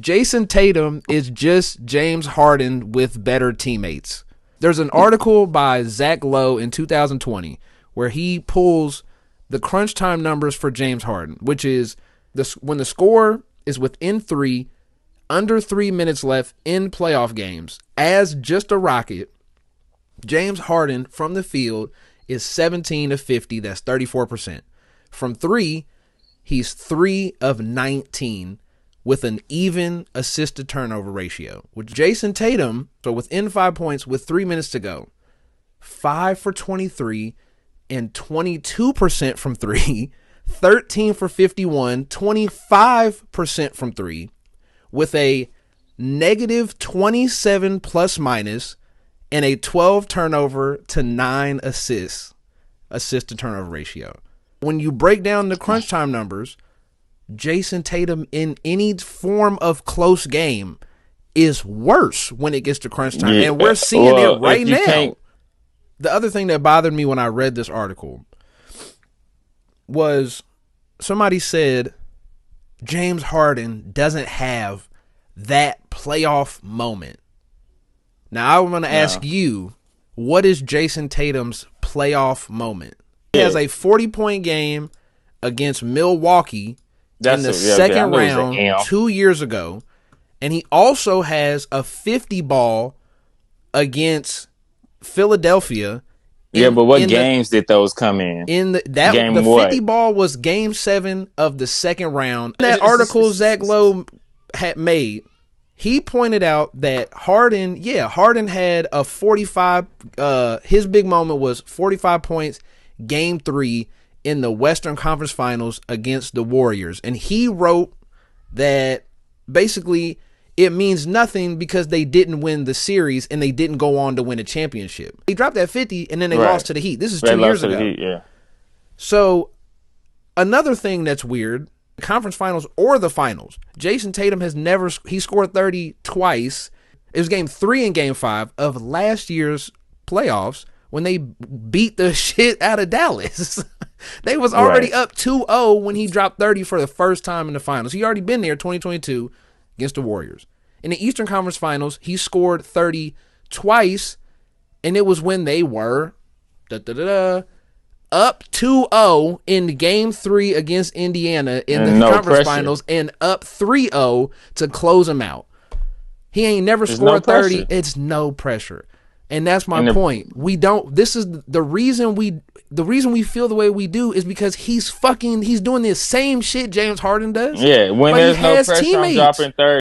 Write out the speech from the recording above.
Jayson Tatum is just James Harden with better teammates. There's an article by Zach Lowe in 2020 where he pulls the crunch time numbers for James Harden, which is when the score is within 3, under 3 minutes left in playoff games, as just a Rocket, James Harden from the field is 17 of 50. That's 34%. From 3, he's 3 of 19 with an even assist to turnover ratio. With Jayson Tatum, so within 5 points with 3 minutes to go, 5 for 23 and 22% from 3, 13 for 51, 25% from 3, with a negative 27 plus minus and a 12 turnover to 9 assist to turnover ratio. When you break down the crunch time numbers, Jayson Tatum in any form of close game is worse when it gets to crunch time. Yeah. And we're seeing it right now. The other thing that bothered me when I read this article was somebody said James Harden doesn't have that playoff moment. Now, I'm going to ask you, what is Jayson Tatum's playoff moment? He has a 40-point game against Milwaukee in the second round 2 years ago, and he also has a 50-ball against Philadelphia. But what games did those come in? The 50-ball was Game 7 of the second round. In that article Zach Lowe had made, he pointed out that Harden had a 45. His big moment was 45 points, Game 3 in the Western Conference Finals against the Warriors. And he wrote that basically it means nothing because they didn't win the series and they didn't go on to win a championship. He dropped that 50 and then they lost to the Heat. This is 2 years ago. So another thing that's weird, conference finals or the finals, Jayson Tatum he scored 30 twice. It was Game 3 and Game 5 of last year's playoffs when they beat the shit out of Dallas. They was already up 2-0 when he dropped 30 for the first time in the finals. He already been there 2022 against the Warriors. In the Eastern Conference Finals, he scored 30 twice, and it was when they were up 2-0 in Game 3 against Indiana in the conference finals and up 3-0 to close them out. He ain't never scored 30. It's no pressure. And that's my point. This is the reason we feel the way we do is because he's doing the same shit James Harden does. Yeah, when there's no pressure, I'm dropping 30.